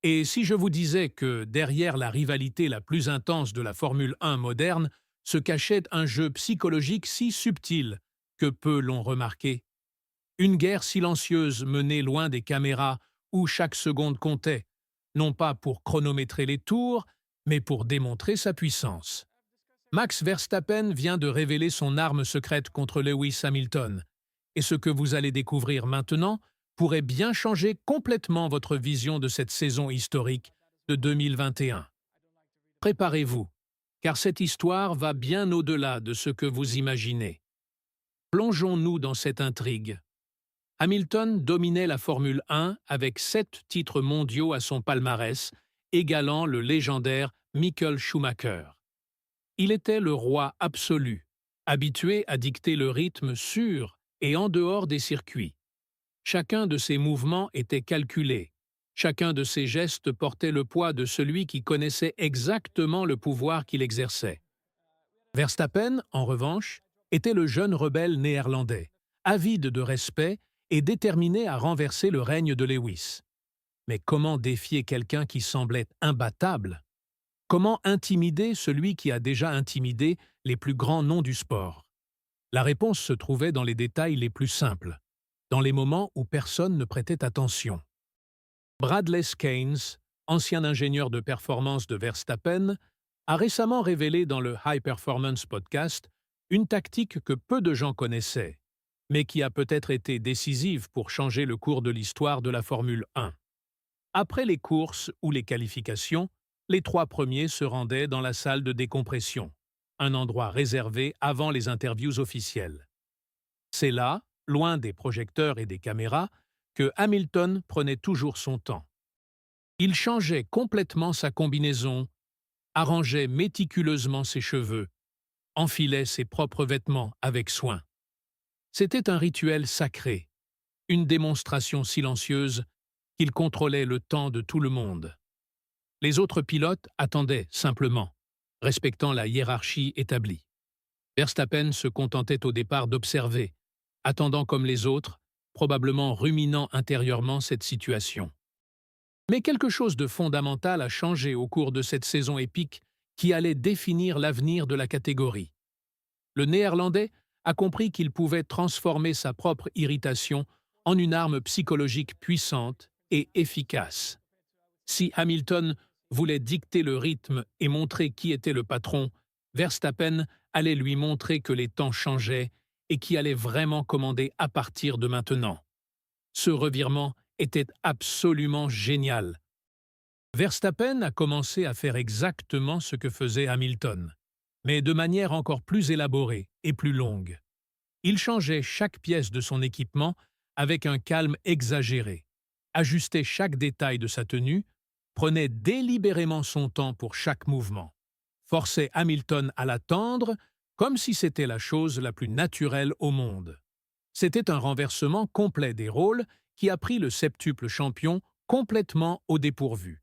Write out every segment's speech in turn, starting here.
Et si je vous disais que derrière la rivalité la plus intense de la Formule 1 moderne se cachait un jeu psychologique si subtil que peu l'ont remarqué? Une guerre silencieuse menée loin des caméras où chaque seconde comptait, non pas pour chronométrer les tours, mais pour démontrer sa puissance. Max Verstappen vient de révéler son arme secrète contre Lewis Hamilton, et ce que vous allez découvrir maintenant pourrait bien changer complètement votre vision de cette saison historique de 2021. Préparez-vous, car cette histoire va bien au-delà de ce que vous imaginez. Plongeons-nous dans cette intrigue. Hamilton dominait la Formule 1 avec 7 titres mondiaux à son palmarès, égalant le légendaire Michael Schumacher. Il était le roi absolu, habitué à dicter le rythme sur et en dehors des circuits. Chacun de ses mouvements était calculé. Chacun de ses gestes portait le poids de celui qui connaissait exactement le pouvoir qu'il exerçait. Verstappen, en revanche, était le jeune rebelle néerlandais, avide de respect et déterminé à renverser le règne de Lewis. Mais comment défier quelqu'un qui semblait imbattable? Comment intimider celui qui a déjà intimidé les plus grands noms du sport? La réponse se trouvait dans les détails les plus simples, dans les moments où personne ne prêtait attention. Bradley Skeins, ancien ingénieur de performance de Verstappen, a récemment révélé dans le High Performance Podcast une tactique que peu de gens connaissaient, mais qui a peut-être été décisive pour changer le cours de l'histoire de la Formule 1. Après les courses ou les qualifications, les 3 premiers se rendaient dans la salle de décompression, un endroit réservé avant les interviews officielles. C'est là, loin des projecteurs et des caméras, que Hamilton prenait toujours son temps. Il changeait complètement sa combinaison, arrangeait méticuleusement ses cheveux, enfilait ses propres vêtements avec soin. C'était un rituel sacré, une démonstration silencieuse qu'il contrôlait le temps de tout le monde. Les autres pilotes attendaient simplement, respectant la hiérarchie établie. Verstappen se contentait au départ d'observer, attendant comme les autres, probablement ruminant intérieurement cette situation. Mais quelque chose de fondamental a changé au cours de cette saison épique qui allait définir l'avenir de la catégorie. Le Néerlandais a compris qu'il pouvait transformer sa propre irritation en une arme psychologique puissante et efficace. Si Hamilton voulait dicter le rythme et montrer qui était le patron, Verstappen allait lui montrer que les temps changeaient et qui allait vraiment commander à partir de maintenant. Ce revirement était absolument génial. Verstappen a commencé à faire exactement ce que faisait Hamilton, mais de manière encore plus élaborée et plus longue. Il changeait chaque pièce de son équipement avec un calme exagéré, ajustait chaque détail de sa tenue, prenait délibérément son temps pour chaque mouvement, forçait Hamilton à l'attendre comme si c'était la chose la plus naturelle au monde. C'était un renversement complet des rôles qui a pris le septuple champion complètement au dépourvu.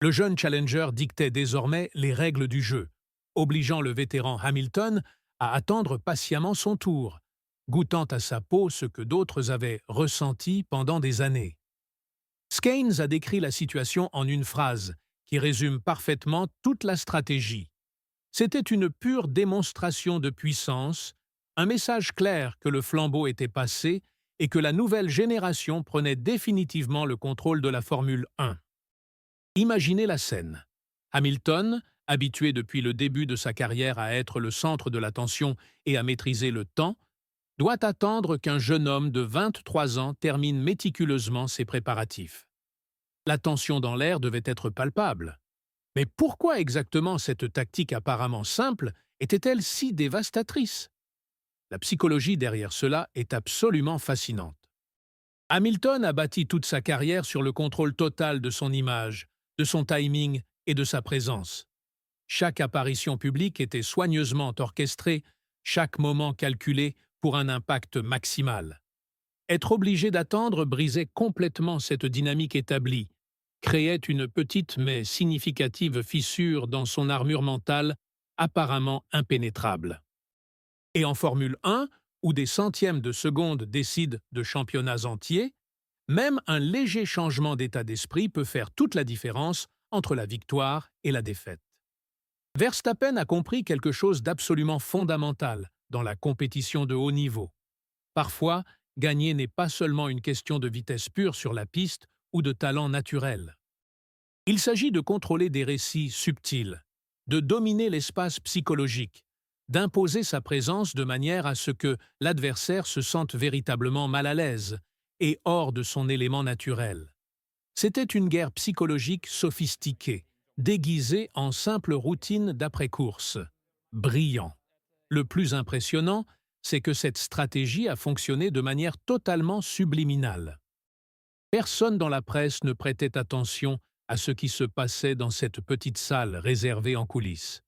Le jeune challenger dictait désormais les règles du jeu, obligeant le vétéran Hamilton à attendre patiemment son tour, goûtant à sa peau ce que d'autres avaient ressenti pendant des années. Skeins a décrit la situation en une phrase qui résume parfaitement toute la stratégie. C'était une pure démonstration de puissance, un message clair que le flambeau était passé et que la nouvelle génération prenait définitivement le contrôle de la Formule 1. Imaginez la scène. Hamilton, habitué depuis le début de sa carrière à être le centre de l'attention et à maîtriser le temps, doit attendre qu'un jeune homme de 23 ans termine méticuleusement ses préparatifs. La tension dans l'air devait être palpable. Mais pourquoi exactement cette tactique apparemment simple était-elle si dévastatrice? La psychologie derrière cela est absolument fascinante. Hamilton a bâti toute sa carrière sur le contrôle total de son image, de son timing et de sa présence. Chaque apparition publique était soigneusement orchestrée, chaque moment calculé pour un impact maximal. Être obligé d'attendre brisait complètement cette dynamique établie, créait une petite mais significative fissure dans son armure mentale apparemment impénétrable. Et en Formule 1, où des centièmes de seconde décident de championnats entiers, Même un léger changement d'état d'esprit peut faire toute la différence entre la victoire et la défaite. Verstappen a compris quelque chose d'absolument fondamental dans la compétition de haut niveau. Parfois, gagner n'est pas seulement une question de vitesse pure sur la piste ou de talent naturel. Il s'agit de contrôler des récits subtils, de dominer l'espace psychologique, d'imposer sa présence de manière à ce que l'adversaire se sente véritablement mal à l'aise et hors de son élément naturel. C'était une guerre psychologique sophistiquée, déguisée en simple routine d'après-course. Brillant. Le plus impressionnant, c'est que cette stratégie a fonctionné de manière totalement subliminale. Personne dans la presse ne prêtait attention à ce qui se passait dans cette petite salle réservée en coulisses.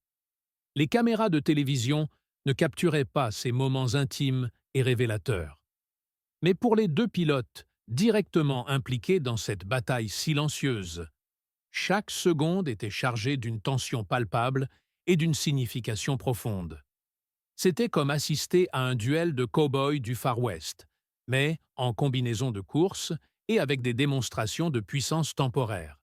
Les caméras de télévision ne capturaient pas ces moments intimes et révélateurs. Mais pour les deux pilotes directement impliqués dans cette bataille silencieuse, chaque seconde était chargée d'une tension palpable et d'une signification profonde. C'était comme assister à un duel de cow-boys du Far West, mais en combinaison de course et avec des démonstrations de puissance temporaire.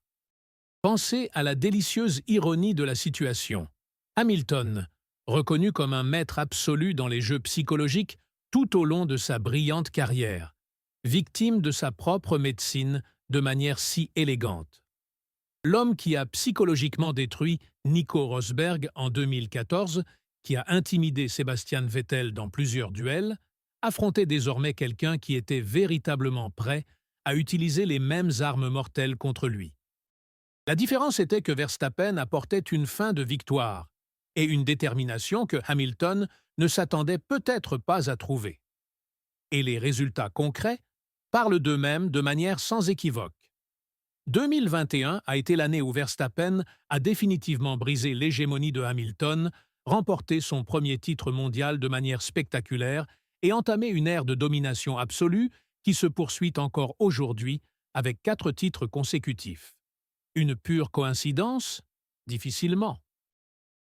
Pensez à la délicieuse ironie de la situation. Hamilton, reconnu comme un maître absolu dans les jeux psychologiques tout au long de sa brillante carrière, victime de sa propre médecine de manière si élégante. L'homme qui a psychologiquement détruit Nico Rosberg en 2014, qui a intimidé Sebastian Vettel dans plusieurs duels, affrontait désormais quelqu'un qui était véritablement prêt à utiliser les mêmes armes mortelles contre lui. La différence était que Verstappen apportait une fin de victoire et une détermination que Hamilton ne s'attendait peut-être pas à trouver. Et les résultats concrets parlent d'eux-mêmes de manière sans équivoque. 2021 a été l'année où Verstappen a définitivement brisé l'hégémonie de Hamilton, remporté son premier titre mondial de manière spectaculaire et entamé une ère de domination absolue qui se poursuit encore aujourd'hui avec 4 titres consécutifs. Une pure coïncidence? Difficilement.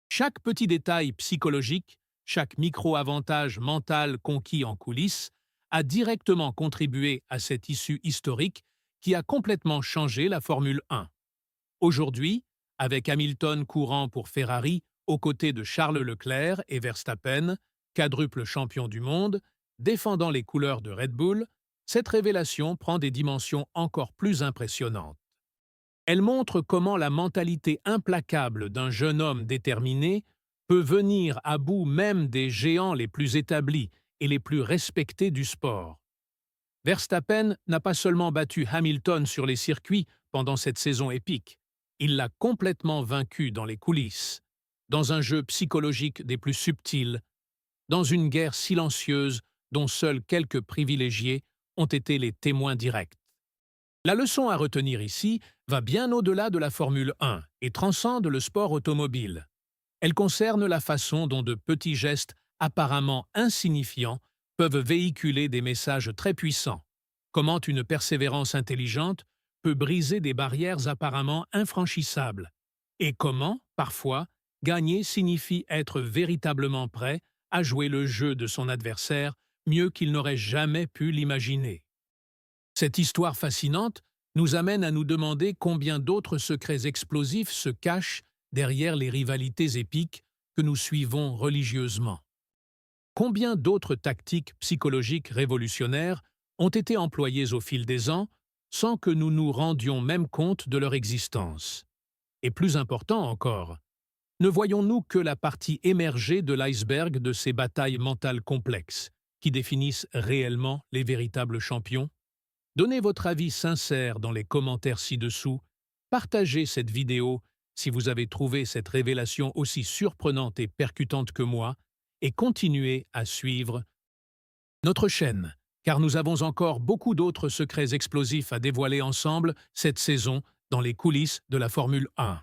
Chaque petit détail psychologique, chaque micro-avantage mental conquis en coulisses a directement contribué à cette issue historique qui a complètement changé la Formule 1. Aujourd'hui, avec Hamilton courant pour Ferrari aux côtés de Charles Leclerc et Verstappen, quadruple champion du monde, défendant les couleurs de Red Bull, cette révélation prend des dimensions encore plus impressionnantes. Elle montre comment la mentalité implacable d'un jeune homme déterminé peut venir à bout même des géants les plus établis et les plus respectés du sport. Verstappen n'a pas seulement battu Hamilton sur les circuits pendant cette saison épique, il l'a complètement vaincu dans les coulisses, dans un jeu psychologique des plus subtils, dans une guerre silencieuse dont seuls quelques privilégiés ont été les témoins directs. La leçon à retenir ici va bien au-delà de la Formule 1 et transcende le sport automobile. Elle concerne la façon dont de petits gestes apparemment insignifiants peuvent véhiculer des messages très puissants. Comment une persévérance intelligente peut briser des barrières apparemment infranchissables. Et comment, parfois, gagner signifie être véritablement prêt à jouer le jeu de son adversaire mieux qu'il n'aurait jamais pu l'imaginer. Cette histoire fascinante nous amène à nous demander combien d'autres secrets explosifs se cachent derrière les rivalités épiques que nous suivons religieusement. Combien d'autres tactiques psychologiques révolutionnaires ont été employées au fil des ans sans que nous nous rendions même compte de leur existence? Et plus important encore, ne voyons-nous que la partie émergée de l'iceberg de ces batailles mentales complexes qui définissent réellement les véritables champions? Donnez votre avis sincère dans les commentaires ci-dessous, partagez cette vidéo si vous avez trouvé cette révélation aussi surprenante et percutante que moi, et continuez à suivre notre chaîne, car nous avons encore beaucoup d'autres secrets explosifs à dévoiler ensemble cette saison dans les coulisses de la Formule 1.